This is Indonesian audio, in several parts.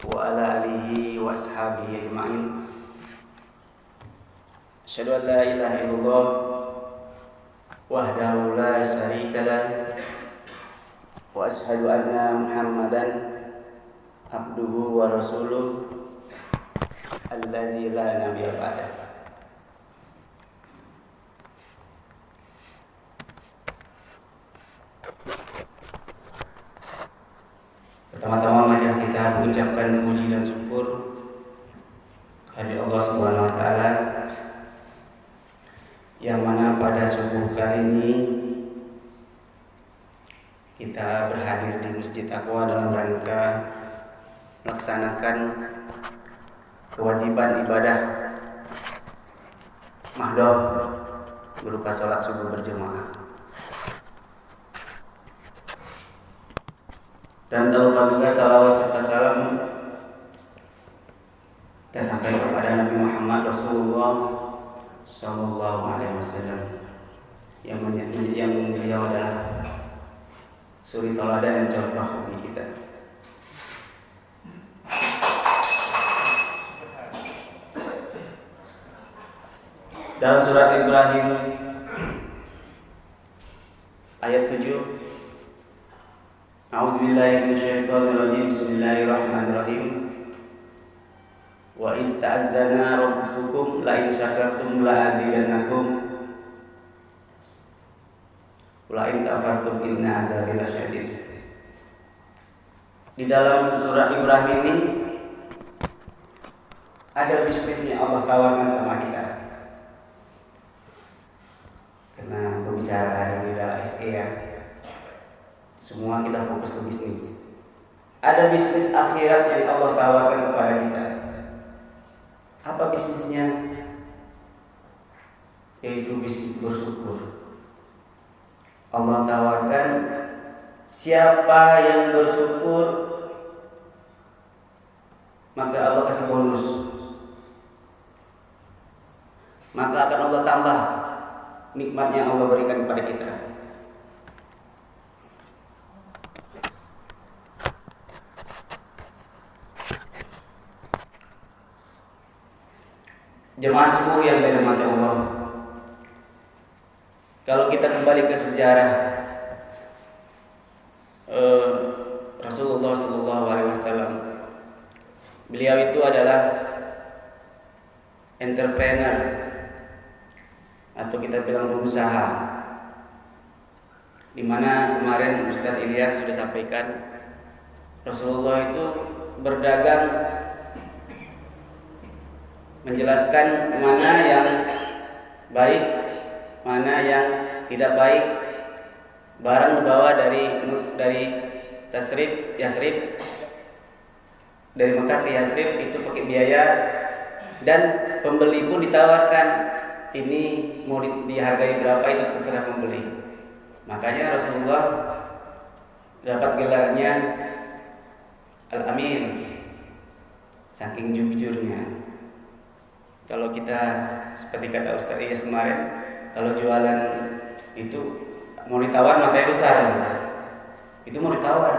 wa ala alihi wa ashabihi ajma'in. Asyhadu an la ilaha illallah wahdahu la syarika lah wa asyhadu anna Muhammadan abduhu wa rasuluh alladzi la nabiyya ba'dah. Pertama-tama mari kita mengucapkan puji dan syukur kepada Allah Subhanahu wa taala yang mana pada subuh kali ini kita berhadir di Masjid Aqwa dalam rangka melaksanakan kewajiban ibadah mahdoh berupa sholat subuh berjamaah. Dan tak lupa juga salawat serta salam kita sampaikan kepada Nabi Muhammad Rasulullah Sallallahu Alaihi Wasallam yang beliau adalah suri tauladan dan contoh bagi kita. Dalam surat Ibrahim ayat 7, A'udzubillahi minasyaitonirrajim. Bismillahirrahmanirrahim. Wa iz ta'azzana rabbukum la in syakartum la azidannakum wa la in kafartum inna adzabi lasyadid. Di dalam surat Ibrahim ini ada bisnis yang Allah tawarkan sama kita. Karena berbicara hari ini adalah SE ya. Semua kita fokus ke bisnis. Ada bisnis akhirat yang Allah tawarkan kepada kita. Apa bisnisnya? Yaitu bisnis bersyukur. Allah tawarkan siapa yang bersyukur maka Allah kasih bonus. Maka akan Allah tambah nikmat yang Allah berikan kepada kita. Jemaah subuh yang dirahmati Allah. Kalau kita kembali ke sejarah Rasulullah Sallallahu Alaihi Wasallam, beliau itu adalah entrepreneur atau kita bilang pengusaha. Dimana kemarin Ustaz Ilyas sudah sampaikan, Rasulullah itu berdagang, menjelaskan mana yang baik, mana yang tidak baik. Barang dibawa dari Yasrib, dari Mekah ke Yasrib itu pakai biaya, dan pembeli pun ditawarkan ini mau dihargai berapa itu terserah pembeli. Makanya Rasulullah dapat gelarnya Al-Amin, saking jujurnya. Kalau kita seperti kata Ustaz Iyas kemarin, kalau jualan itu mau ditawar matanya besar, itu mau ditawar.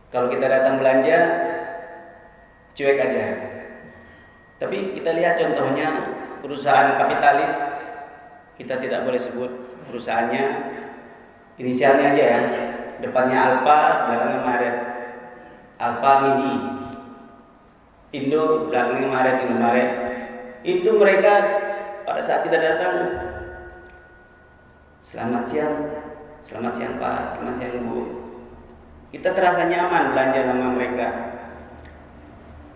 Kalau kita datang belanja, cuek aja. Tapi kita lihat contohnya perusahaan kapitalis, kita tidak boleh sebut perusahaannya, inisialnya aja ya, depannya Alfa, belakangnya Maret, Alfa Midi. Indo, belakangnya Maret, Indomaret. Itu mereka pada saat kita datang, selamat siang Pak, selamat siang Bu. Kita terasa nyaman belanja sama mereka.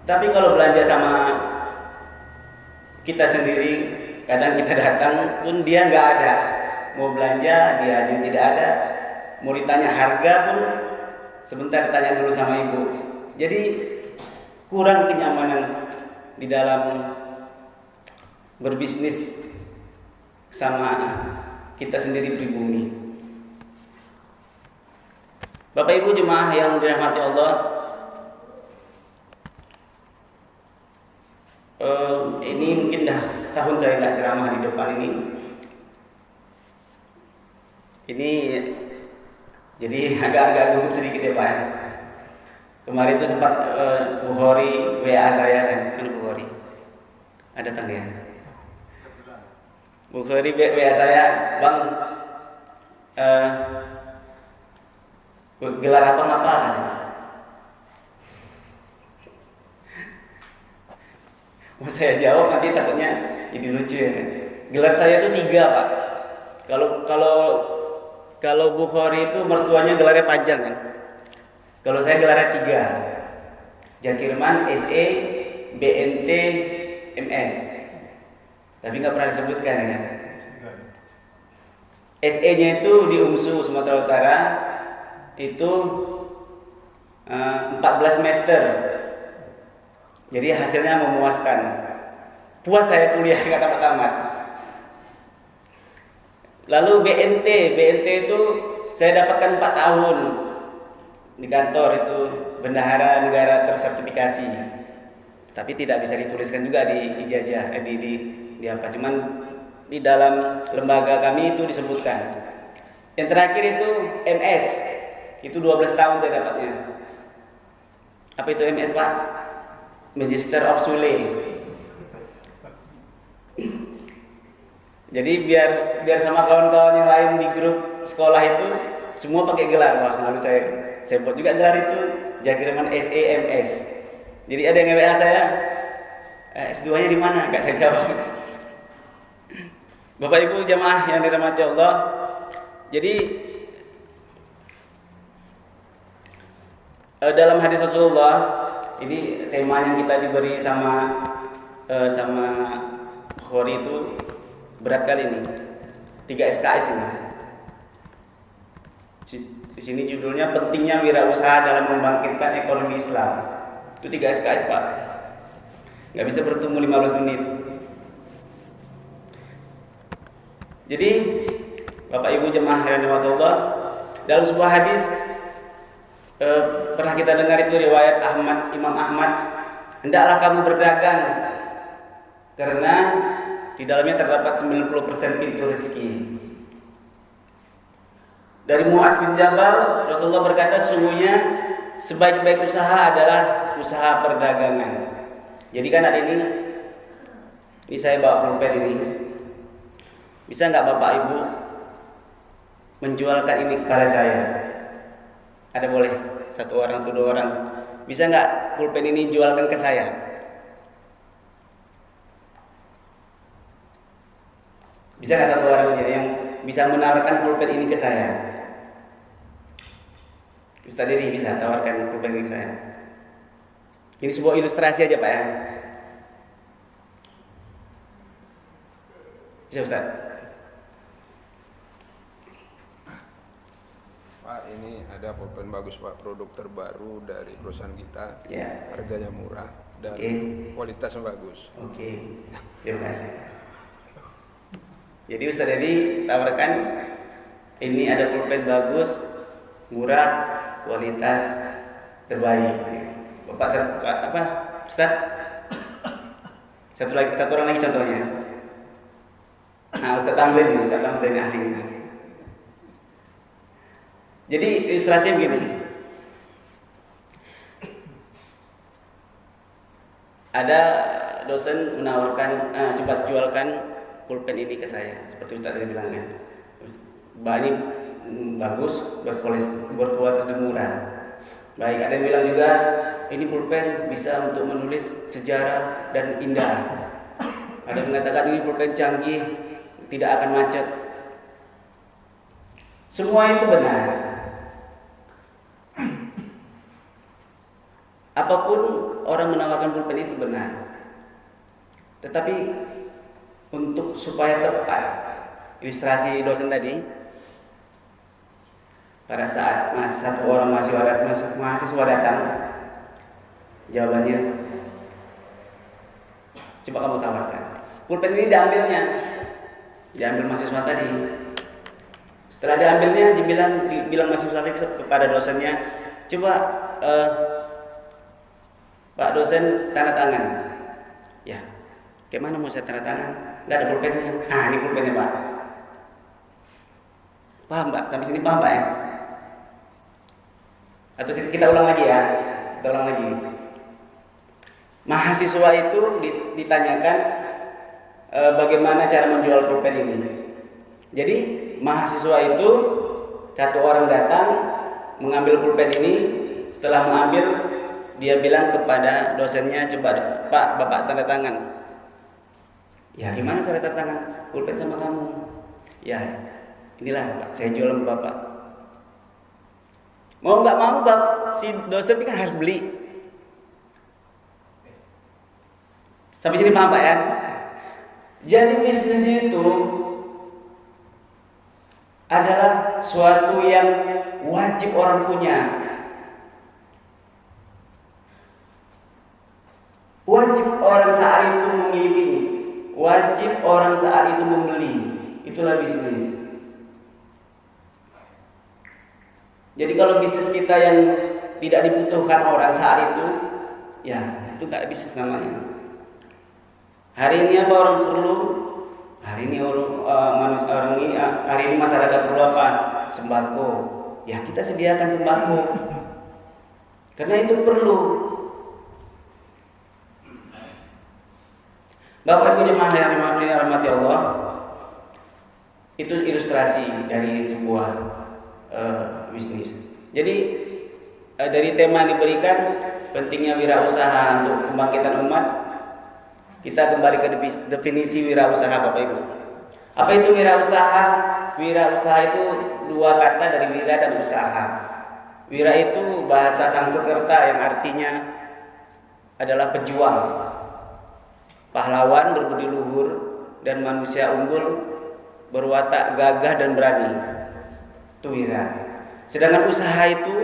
Tapi kalau belanja sama kita sendiri, kadang kita datang pun dia nggak ada. Mau belanja dia tidak ada. Mau ditanya harga pun sebentar tanya dulu sama ibu. Jadi kurang kenyamanan di dalam berbisnis sama kita sendiri pribumi. Bapak Ibu jemaah yang dirahmati Allah, ini mungkin dah setahun saya nggak ceramah di depan ini. Ini jadi agak gugup sedikit ya Pak ya. Kemarin itu sempat Bukhari WA saya kan, mana Bukhari? Ada tang ya? Bukhari WA saya, Bang, gelar apa ngapa? Mau saya jawab nanti takutnya jadi lucu ya. Gelar saya itu 3 Pak. Kalau Bukhari itu mertuanya gelarnya panjang kan. Kalau saya gelarnya 3. Jakirman, SE, BNT, MS. Tapi nggak pernah disebutkan ya. SE-nya itu di UMSU Sumatera Utara itu 14 semester. Jadi hasilnya memuaskan. Puas saya kuliah nggak tamat-tamat. Lalu BNT itu saya dapatkan 4 tahun di kantor itu bendahara negara tersertifikasi. Tapi tidak bisa dituliskan juga di ijazah di apa, cuman di dalam lembaga kami itu disebutkan. Yang terakhir itu MS. Itu 12 tahun saya dapatnya. Apa itu MS, Pak? Magister of Sule. Jadi biar sama kawan-kawan yang lain di grup sekolah itu semua pakai gelar. Wah, malu saya buat juga gelar itu Jakirman SEMS. Jadi ada yang WA saya, S2-nya di mana? Enggak saya jawab. Bapak Ibu jamaah yang dirahmati Allah. Jadi dalam hadis Rasulullah, ini tema yang kita diberi sama Bukhari itu berat kali ini. 3 SKS ini. Di sini judulnya pentingnya wirausaha dalam membangkitkan ekonomi Islam. Itu 3 SKS, Pak. Nggak bisa bertemu 15 menit. Jadi Bapak Ibu jemaah yang dirahmati Allah, dalam sebuah hadis pernah kita dengar itu riwayat Imam Ahmad, hendaklah kamu berdagang karena di dalamnya terdapat 90% pintu rezeki. Dari Mu'az bin Jabal, Rasulullah berkata, sesungguhnya sebaik-baik usaha adalah usaha perdagangan. Jadi kan ada ini saya bawa pulpen ini. Bisa nggak Bapak Ibu menjualkan ini kepada saya? Ada boleh? 1 orang atau 2 orang. Bisa nggak pulpen ini jualkan ke saya? Bisa nggak 1 orang aja yang bisa menawarkan pulpen ini ke saya? Ustaz Dedi bisa tawarkan pulpen ini ke saya. Ini sebuah ilustrasi aja Pak ya. Bisa Ustaz? Pak, ini ada pulpen bagus Pak, produk terbaru dari perusahaan kita. Ya. Harganya murah dan kualitasnya bagus. Oke. Terima kasih. Jadi Ustaz Dedi tawarkan ini ada pulpen bagus, murah, kualitas terbaik. Bapak apa? Ustaz? Satu orang lagi contohnya. Nah, Ustaz Tamrin ahli ini. Jadi ilustrasinya begini. Ada dosen menawarkan, coba jualkan pulpen ini ke saya, seperti Ustaz tadi bilang kan. Ini bagus, berkualitas dan murah. Baik, ada yang bilang juga ini pulpen bisa untuk menulis sejarah dan indah. Ada yang mengatakan ini pulpen canggih, tidak akan macet. Semua itu benar. Apapun orang menawarkan pulpen itu benar. Tetapi untuk supaya tepat, ilustrasi dosen tadi, pada saat satu orang mahasiswa datang, jawabannya, coba kamu tawarkan. Pulpen ini diambil mahasiswa tadi. Setelah diambilnya, dibilang mahasiswa tadi kepada dosennya, coba Pak dosen tanda tangan. Ya, gimana mau saya tanda tangan? Nggak ada pulpennya. Nah, ini pulpennya Pak. Paham Pak? Sampai sini paham Pak ya? Atau kita ulang lagi ya. kita ulang lagi. Mahasiswa itu ditanyakan bagaimana cara menjual pulpen ini. Jadi mahasiswa itu satu orang datang mengambil pulpen ini, setelah mengambil dia bilang kepada dosennya, coba Pak, Bapak tanda tangan. Ya gimana cara tanda tangan? Pulpen sama kamu. Ya inilah Pak, saya jual sama Bapak. Mau nggak mau Bapak, si dosen ini kan harus beli. Sampai sini paham Pak ya? Jadi bisnis itu adalah suatu yang wajib orang punya. Wajib orang saat itu memilikinya. Wajib orang saat itu membeli. Itulah bisnis. Jadi kalau bisnis kita yang tidak dibutuhkan orang saat itu, ya itu nggak bisnis namanya. Hari ini apa orang perlu? Hari ini hari ini masyarakat perlu apa? Sembako. Ya kita sediakan sembako. Karena itu perlu. Bapak Ibu jemaah yang dirahmati Allah, itu ilustrasi dari sebuah bisnis. Jadi dari tema yang diberikan, pentingnya wirausaha untuk kebangkitan umat, kita kembali ke definisi wirausaha Bapak Ibu. Apa itu wirausaha? Wirausaha itu dua kata dari wira dan usaha. Wira itu bahasa Sanskerta yang artinya adalah pejuang, pahlawan berbudi luhur, dan manusia unggul berwatak gagah dan berani. Itu wira. Sedangkan usaha itu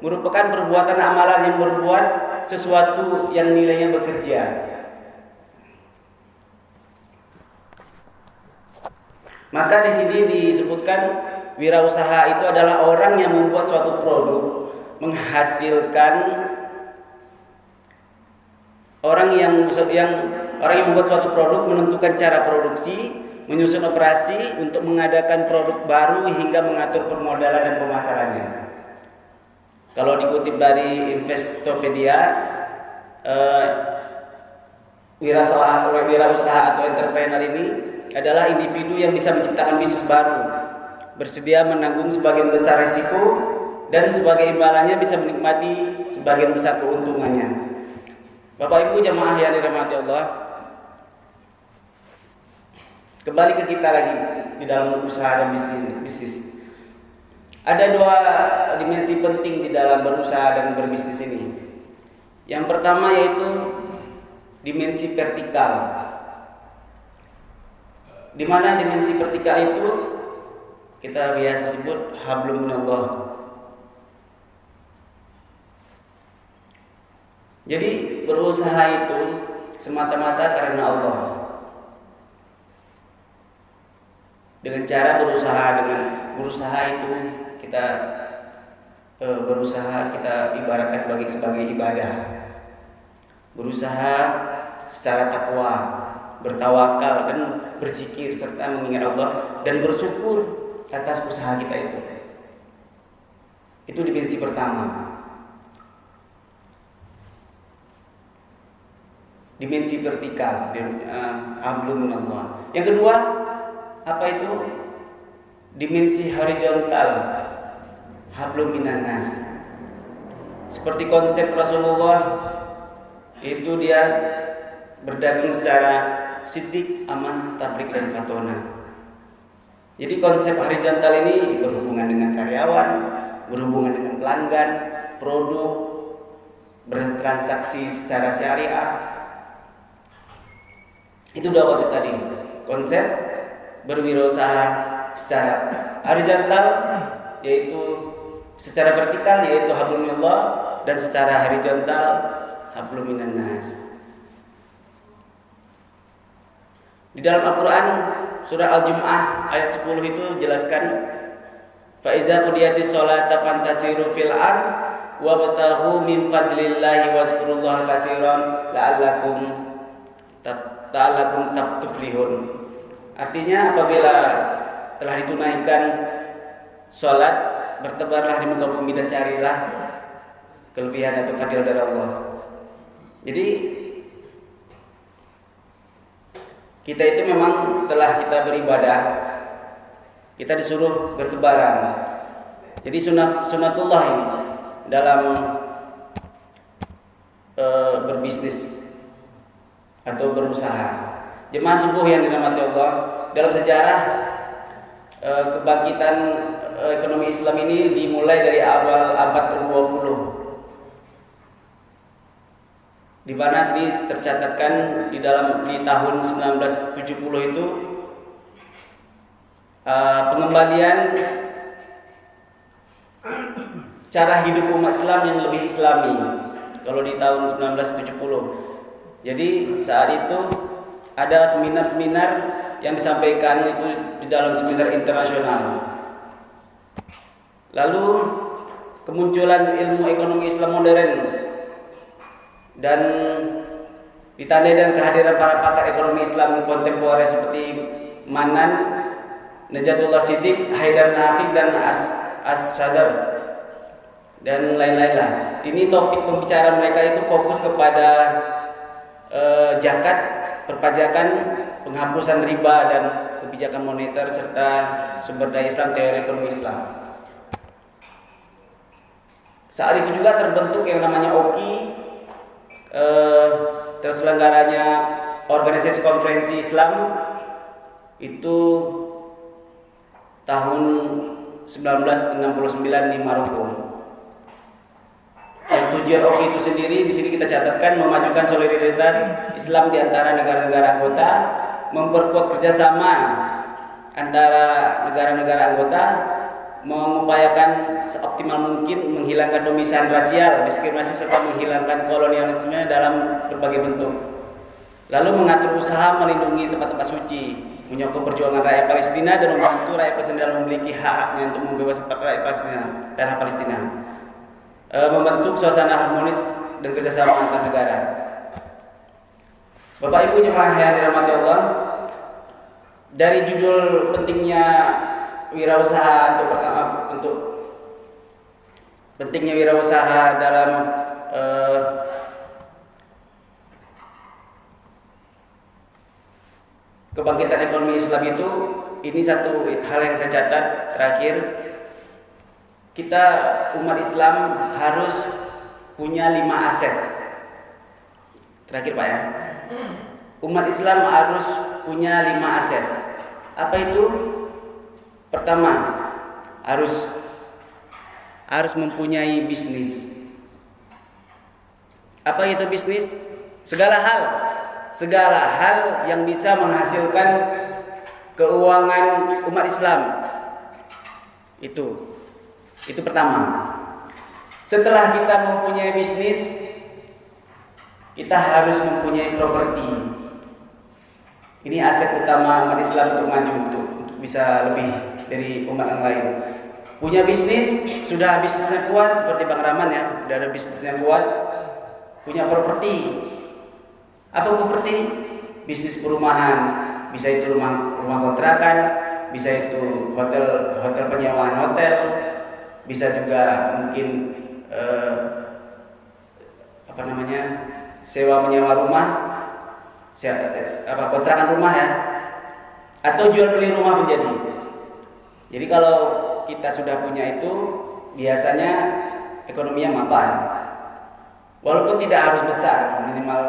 merupakan perbuatan amalan yang berbuat sesuatu yang nilainya bekerja. Maka di sini disebutkan wirausaha itu adalah orang yang membuat suatu produk, menghasilkan orang yang membuat suatu produk, menentukan cara produksi, menyusun operasi untuk mengadakan produk baru hingga mengatur permodalan dan pemasarannya. Kalau dikutip dari Investopedia, wirausaha atau entrepreneur ini adalah individu yang bisa menciptakan bisnis baru, bersedia menanggung sebagian besar risiko, dan sebagai imbalannya bisa menikmati sebagian besar keuntungannya. Bapak Ibu jemaah yang dirahmati Allah, kembali ke kita lagi di dalam usaha dan bisnis. Ada dua dimensi penting di dalam berusaha dan berbisnis ini. Yang pertama yaitu dimensi vertikal. Di mana dimensi vertikal itu kita biasa sebut hablum minallah. Jadi berusaha itu semata-mata karena Allah. Dengan cara berusaha itu kita berusaha kita ibaratkan sebagai ibadah. Berusaha secara takwa, bertawakal dan berzikir serta mengingat Allah dan bersyukur atas usaha kita itu. Itu dimensi pertama. Dimensi vertikal, hablum minallah. Yang kedua, apa itu? Dimensi horizontal, hablum minannas. Seperti konsep Rasulullah, itu dia berdagang secara siddiq, amanah, tabrik, dan fatona. Jadi konsep horizontal ini berhubungan dengan karyawan, berhubungan dengan pelanggan, produk, bertransaksi secara syariah. Itu udah konsep tadi. Konsep berwirausaha secara horizontal yaitu secara vertikal yaitu hablum minallah, dan secara horizontal hablum minannas. Di dalam Al-Qur'an surah Al-Jumu'ah ayat 10 itu jelaskan fa iza qudiyatis sholata fantasiru fil ard wabtaghu min fadlillahi wazkurullaha katsiran la'allakum tuflihun. Artinya apabila telah ditunaikan sholat, bertebarlah di muka bumi dan carilah kelebihan atau fadilah dari Allah. Jadi kita itu memang setelah kita beribadah, kita disuruh bertebaran. Jadi sunatullah ini dalam berbisnis atau berusaha. Jemaah subuh yang dirahmati Allah, dalam sejarah kebangkitan ekonomi Islam ini dimulai dari awal abad ke-20, di mana sini tercatatkan di tahun 1970 itu pengembalian cara hidup umat Islam yang lebih Islami. Kalau di tahun 1970, jadi saat itu ada seminar-seminar yang disampaikan itu di dalam seminar internasional. Lalu kemunculan ilmu ekonomi Islam modern dan ditandai dengan kehadiran para pakar ekonomi Islam kontemporer seperti Manan, Najatullah Siddiq, Haidar Nafiq dan As-Sadar dan lain-lain lah. Ini topik pembicaraan mereka itu fokus kepada zakat, perpajakan, penghapusan riba dan kebijakan moneter serta sumber daya Islam, teori ekonomi Islam. Saat itu juga terbentuk yang namanya OKI, terselenggaranya organisasi konferensi Islam itu tahun 1969 di Maroko. Yang tujuan OKI itu sendiri di sini kita catatkan memajukan solidaritas Islam di antara negara-negara anggota, memperkuat kerjasama antara negara-negara anggota, mengupayakan seoptimal mungkin menghilangkan pemisahan rasial, diskriminasi serta menghilangkan kolonialisme dalam berbagai bentuk. Lalu mengatur usaha melindungi tempat-tempat suci, menyokong perjuangan rakyat Palestina dan membantu rakyat Palestina dalam memiliki hak-haknya untuk membebaskan rakyat Palestina, tanah Palestina. Membentuk suasana harmonis dan kerjasama antar negara. Bapak Ibu jemaah yang dirahmati Allah, dari judul pentingnya wirausaha untuk pentingnya wirausaha dalam kebangkitan ekonomi Islam itu, ini satu hal yang saya catat terakhir. Kita umat Islam harus punya 5 aset. Terakhir Pak ya. Umat Islam harus punya 5 aset. Apa itu? Pertama, harus mempunyai bisnis. Apa itu bisnis? Segala hal yang bisa menghasilkan keuangan umat Islam. Itu pertama. Setelah kita mempunyai bisnis, kita harus mempunyai properti. Ini aset utama umat Islam untuk maju, untuk bisa lebih dari umat yang lain. Punya bisnis, sudah bisnisnya kuat seperti Bang Rahman ya, sudah ada bisnisnya kuat. Punya properti. Apa properti? Bisnis perumahan, bisa itu rumah kontrakan, bisa itu hotel penyewaan hotel, bisa juga mungkin sewa menyewa rumah, kontrakan rumah ya, atau jual beli rumah menjadi. Jadi kalau kita sudah punya itu, biasanya ekonominya mapan. Walaupun tidak harus besar, minimal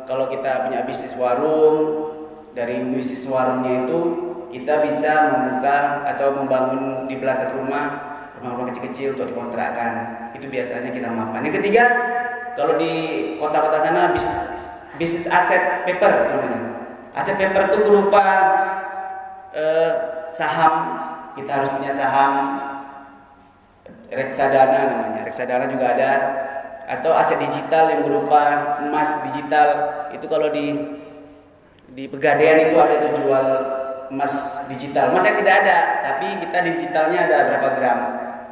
kalau kita punya bisnis warung, dari bisnis warungnya itu kita bisa membuka atau membangun di belakang rumah kecil-kecil untuk dikontrakkan. Itu biasanya kita mapan. Yang ketiga, kalau di kota-kota sana bisnis aset paper namanya. Aset paper itu berupa saham. Kita harus punya saham, reksadana namanya. Reksadana juga ada. Atau aset digital yang berupa emas digital. Itu kalau di Pegadaian itu ada itu jual emas digital. Emas yang tidak ada, tapi kita digitalnya ada berapa gram.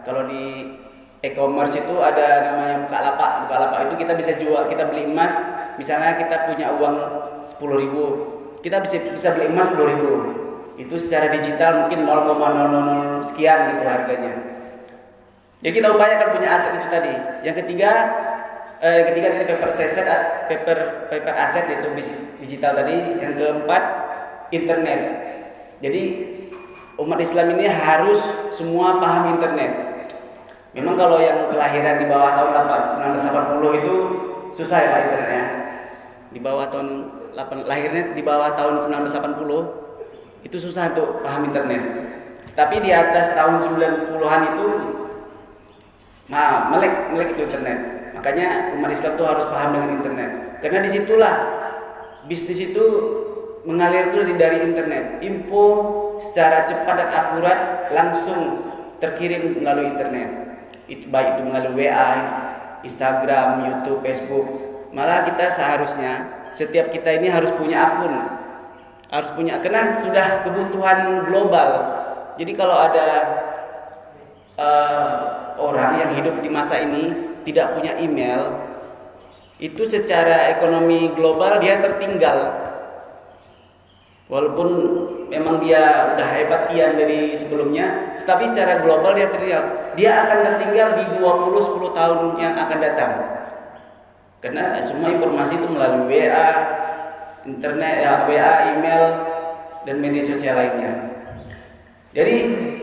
Kalau di e-commerce itu ada namanya Bukalapak. Bukalapak itu kita bisa jual, kita beli emas. Misalnya kita punya uang 10.000, kita bisa beli emas 10.000. Itu secara digital mungkin 0,000 sekian gitu harganya. Jadi kita upayakan punya aset itu tadi. Yang ketiga dari paper aset yaitu bisnis digital tadi. Yang keempat internet. Jadi umat Islam ini harus semua paham internet. Memang kalau yang kelahiran di bawah tahun 1980 itu susah ya Pak internetnya. Di bawah tahun lahirnya di bawah tahun 1980 itu susah untuk paham internet. Tapi di atas tahun 90-an itu melek itu internet. Makanya umat Islam itu harus paham dengan internet. Karena disitulah bisnis itu mengalir itu dari internet. Info secara cepat dan akurat langsung terkirim melalui internet. Baik itu melalui WA, Instagram, YouTube, Facebook. Malah kita seharusnya setiap kita ini harus punya akun. Karena sudah kebutuhan global. Jadi kalau ada orang yang hidup di masa ini tidak punya email, itu secara ekonomi global dia tertinggal. Walaupun memang dia udah hebat kian dari sebelumnya, tetapi secara global dia tertinggal. Dia akan tertinggal di 10 tahun yang akan datang. Karena semua informasi itu melalui WA, internet, WA, email, dan media sosial lainnya. Jadi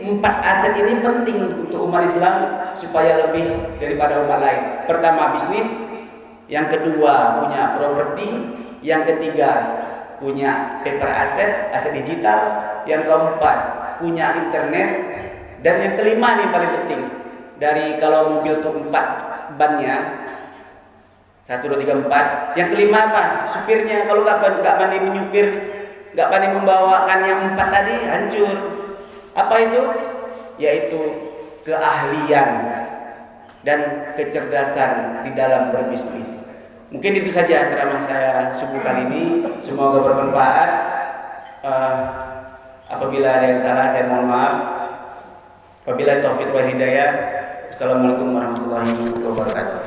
4 aset ini penting untuk umat Islam supaya lebih daripada umat lain. Pertama bisnis, yang kedua punya properti, yang ketiga punya paper aset digital, yang keempat punya internet, dan yang kelima nih paling penting. Dari kalau mobil tuh 4 bannya 1, 2, 3, 4. Yang kelima apa? Supirnya. Kalau nggak pandai menyupir, nggak pandai membawakan yang 4 tadi, hancur. Apa itu? Yaitu keahlian dan kecerdasan di dalam berbisnis. Mungkin itu saja ceramah saya subuh kali ini. Semoga bermanfaat. Apabila ada yang salah saya mohon maaf. Wabillahi taufiq wal hidayah. Assalamualaikum warahmatullahi wabarakatuh.